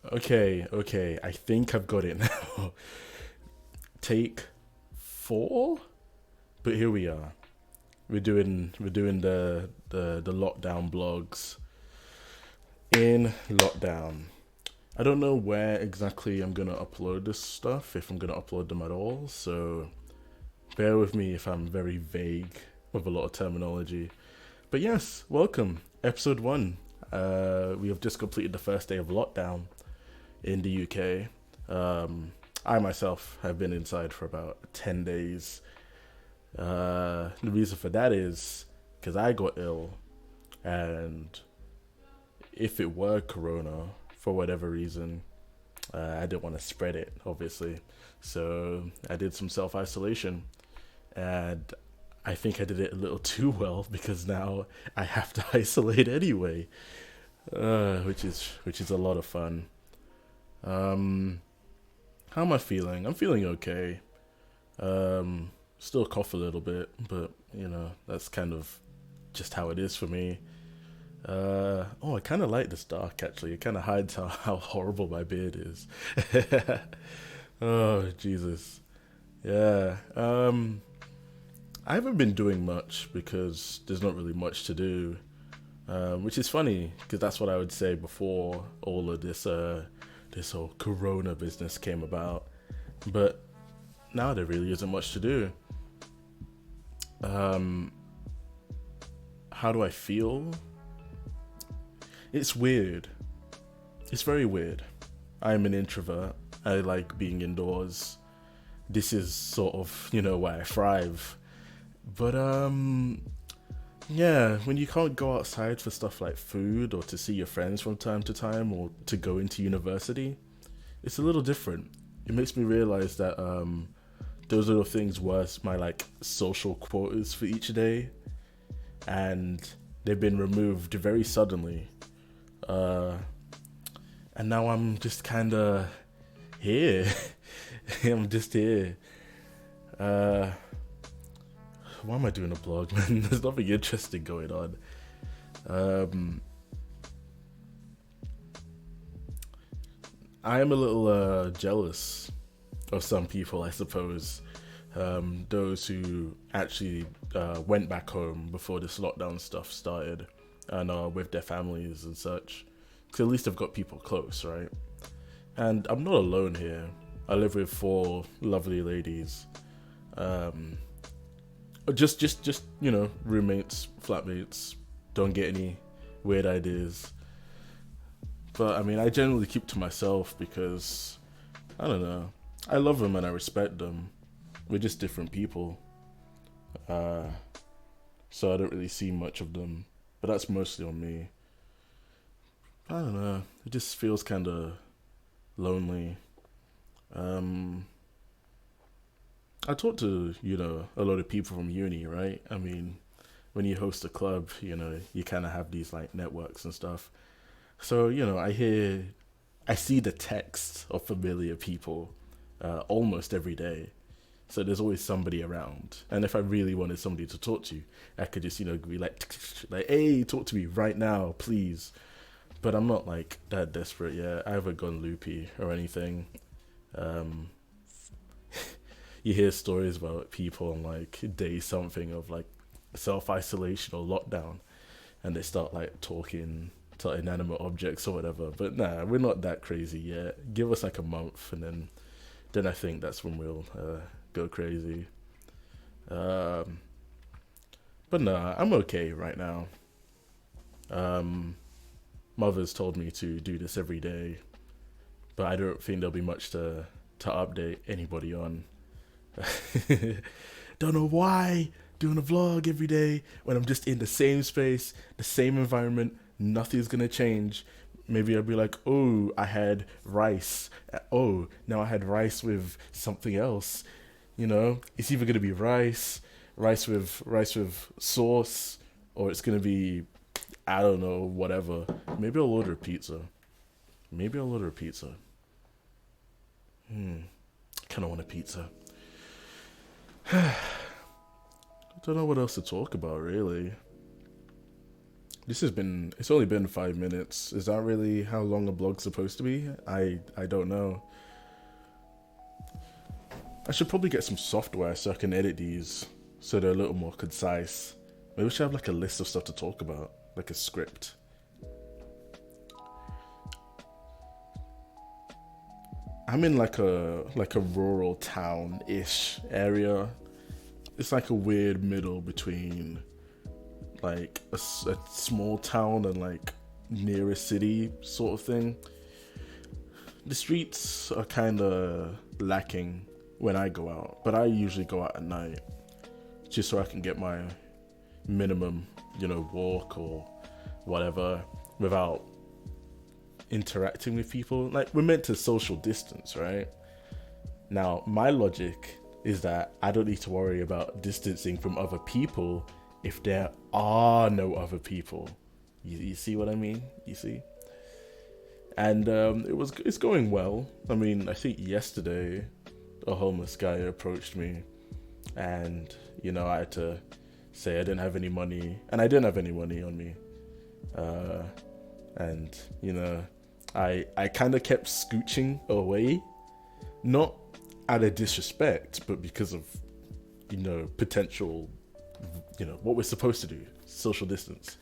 Okay. I think I've got it now. Take four, but here we are. We're doing the lockdown blogs in lockdown. I don't know where exactly I'm gonna upload this stuff, if I'm gonna upload them at all. So bear with me if I'm very vague with a lot of terminology. But yes, welcome, episode one. We have just completed the first day of lockdown in the UK. I myself have been inside for about 10 days. The reason for that is because I got ill, and if it were corona, for whatever reason, I didn't want to spread it, obviously. So I did some self isolation, and I think I did it a little too well because now I have to isolate anyway, which is a lot of fun. Um, how am I feeling? I'm feeling okay. Still cough a little bit, but that's kind of just how it is for me. I kind of like this dark actually. It kind of hides how horrible my beard is. Oh, Jesus. Yeah. I haven't been doing much because there's not really much to do. Which is funny because that's what I would say before all of this whole corona business came about. But now there really isn't much to do. Um, how do I feel? It's weird. It's very weird. I'm an introvert. I like being indoors. This is sort of, where I thrive. But yeah, when you can't go outside for stuff like food or to see your friends from time to time or to go into university, it's a little different. It makes me realize that those little things were my like social quotas for each day, and they've been removed very suddenly. Uh, and now I'm just kind of here. I'm just here. Uh, why am I doing a blog, man? There's nothing interesting going on. Um, I am a little jealous of some people, I suppose. Those who actually went back home before this lockdown stuff started and are with their families and such. Because at least I've got people close, right? And I'm not alone here. I live with four lovely ladies. Um, just roommates, flatmates. Don't get any weird ideas. But I mean, I generally keep to myself because I don't know. I love them and I respect them. We're just different people. Uh, so I don't really see much of them. But that's mostly on me. I don't know. It just feels kind of lonely. Um, I talk to, a lot of people from uni, right? I mean, when you host a club, you kind of have these like networks and stuff. So, I see the text of familiar people almost every day. So there's always somebody around. And if I really wanted somebody to talk to, I could just, be like, like, hey, talk to me right now, please. But I'm not like that desperate yet. I haven't gone loopy or anything. Um, you hear stories about people on like day something of like self isolation or lockdown, and they start like talking to inanimate objects or whatever. But nah, we're not that crazy yet. Give us like a month, and then I think that's when we'll go crazy. Um, but nah, I'm okay right now. Um, Mother's told me to do this every day, but I don't think there'll be much to update anybody on. Don't know why doing a vlog every day when I'm just in the same space, the same environment. Nothing's gonna change. Maybe I'll be like, oh, I had rice. Oh, now I had rice with something else. It's either gonna be rice with sauce, or it's gonna be, I don't know, whatever. Maybe I'll order pizza. Maybe I'll order pizza. Kind of want a pizza. I don't know what else to talk about, really. It's only been 5 minutes. Is that really how long a blog's supposed to be? I don't know. I should probably get some software so I can edit these so they're a little more concise. Maybe we should have like a list of stuff to talk about, like a script. I'm in like a rural town-ish area. It's like a weird middle between like a small town and like near a city sort of thing. The streets are kind of lacking when I go out, but I usually go out at night just so I can get my minimum, walk or whatever without interacting with people. Like, we're meant to social distance, right? Now, my logic is that I don't need to worry about distancing from other people if there are no other people. You see what I mean? You see? And it's going well. I mean, I think yesterday a homeless guy approached me, and I had to say I didn't have any money, and I didn't have any money on me. And I kind of kept scooching away, not out of disrespect, but because of potential, what we're supposed to do, social distance.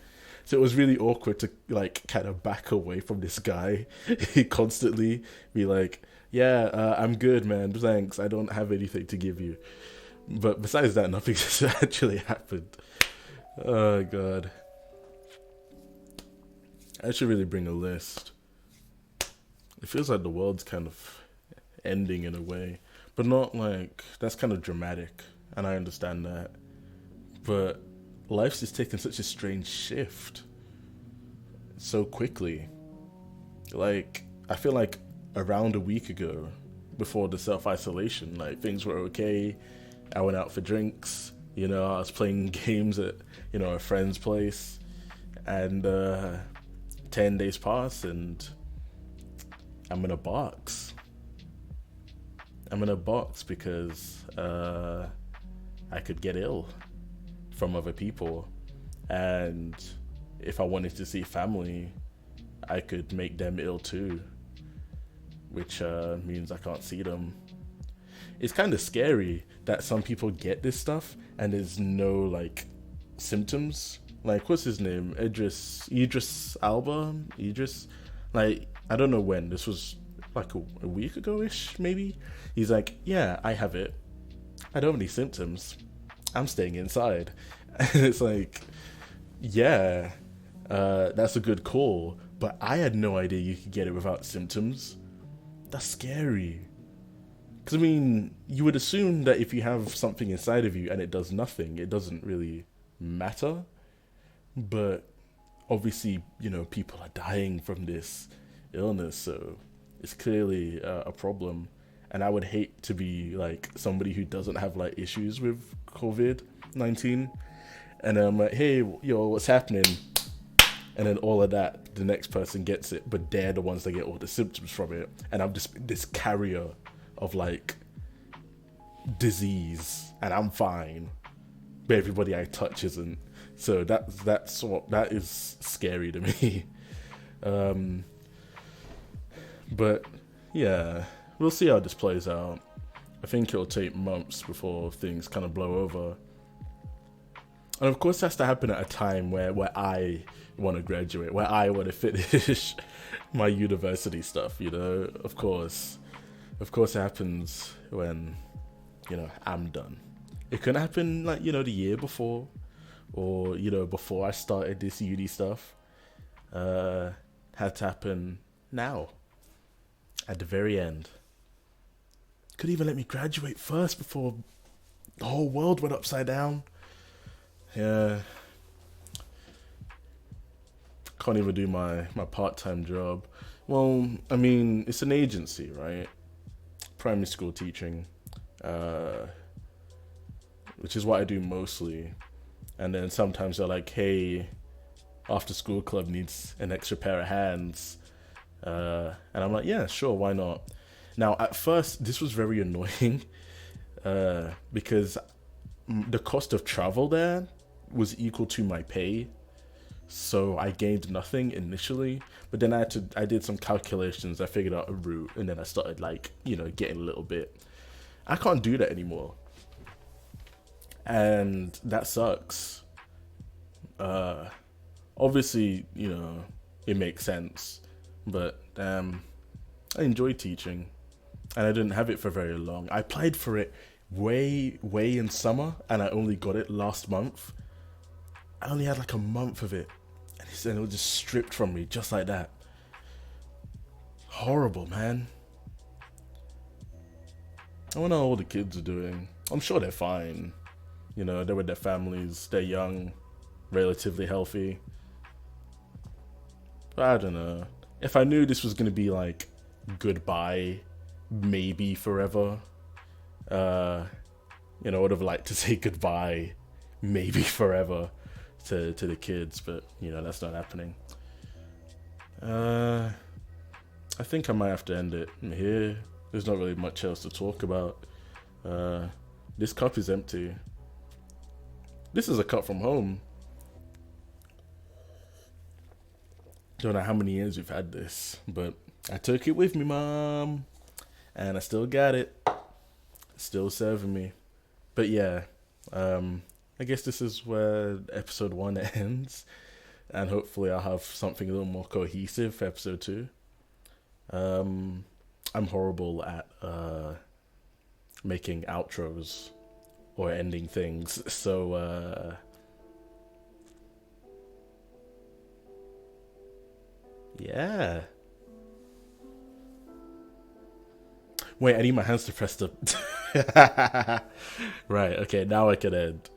So it was really awkward to like kind of back away from this guy. He constantly be like, yeah, I'm good, man, thanks, I don't have anything to give you. But besides that, nothing's actually happened. Oh god, I should really bring a list. It feels like the world's kind of ending in a way, but not like, that's kind of dramatic, and I understand that. But life's just taken such a strange shift so quickly. Like, I feel like around a week ago, before the self-isolation, like, things were okay. I went out for drinks, I was playing games at, a friend's place, and 10 days pass and I'm in a box. I'm in a box because I could get ill from other people, and if I wanted to see family, I could make them ill too, which means I can't see them. It's kind of scary that some people get this stuff and there's no like symptoms. Like, what's his name? Idris Alba? Like, I don't know when. This was like a week ago-ish, maybe? He's like, yeah, I have it. I don't have any symptoms. I'm staying inside. And it's like, yeah, that's a good call. But I had no idea you could get it without symptoms. That's scary. Because, I mean, you would assume that if you have something inside of you and it does nothing, it doesn't really matter. But obviously, people are dying from this illness, so it's clearly a problem. And I would hate to be like somebody who doesn't have like issues with COVID-19, and I'm like, hey, yo, what's happening? And then all of that, the next person gets it, but they're the ones that get all the symptoms from it, and I'm just this carrier of like disease, and I'm fine, but everybody I touch isn't. So that is scary to me. But yeah, we'll see how this plays out. I think it'll take months before things kind of blow over. And of course, it has to happen at a time where I want to graduate, where I want to finish my university stuff, Of course it happens when, I'm done. It can happen like, the year before, or, before I started this uni stuff. Had to happen now, at the very end. Could even let me graduate first before the whole world went upside down. Yeah. Can't even do my part-time job. Well, I mean, it's an agency, right? Primary school teaching, which is what I do mostly. And then sometimes they're like, hey, after school club needs an extra pair of hands. And I'm like, yeah, sure, why not? Now, at first, this was very annoying because the cost of travel there was equal to my pay. So I gained nothing initially, but then I did some calculations. I figured out a route, and then I started like getting a little bit. I can't do that anymore, and that sucks. Uh, Obviously, it makes sense, but I enjoy teaching, and I didn't have it for very long. I applied for it way in summer, and I only got it last month. I only had like a month of it, and it was just stripped from me just like that. Horrible, man. I wonder how all the kids are doing. I'm sure they're fine. They're with their families. They're young, relatively healthy. But I don't know. If I knew this was gonna be like goodbye, maybe forever, uh, I would have liked to say goodbye, maybe forever, to the kids. But that's not happening. Uh, I think I might have to end it here. There's not really much else to talk about. Uh, this cup is empty. This is a cup from home. Don't know how many years we've had this, but I took it with me, Mom, and I still got it. Still serving me. But yeah, I guess this is where episode 1 ends, and hopefully I'll have something a little more cohesive for episode 2. I'm horrible at making outros or ending things, so yeah. Wait, I need my hands to press the. Right, okay, now I can end.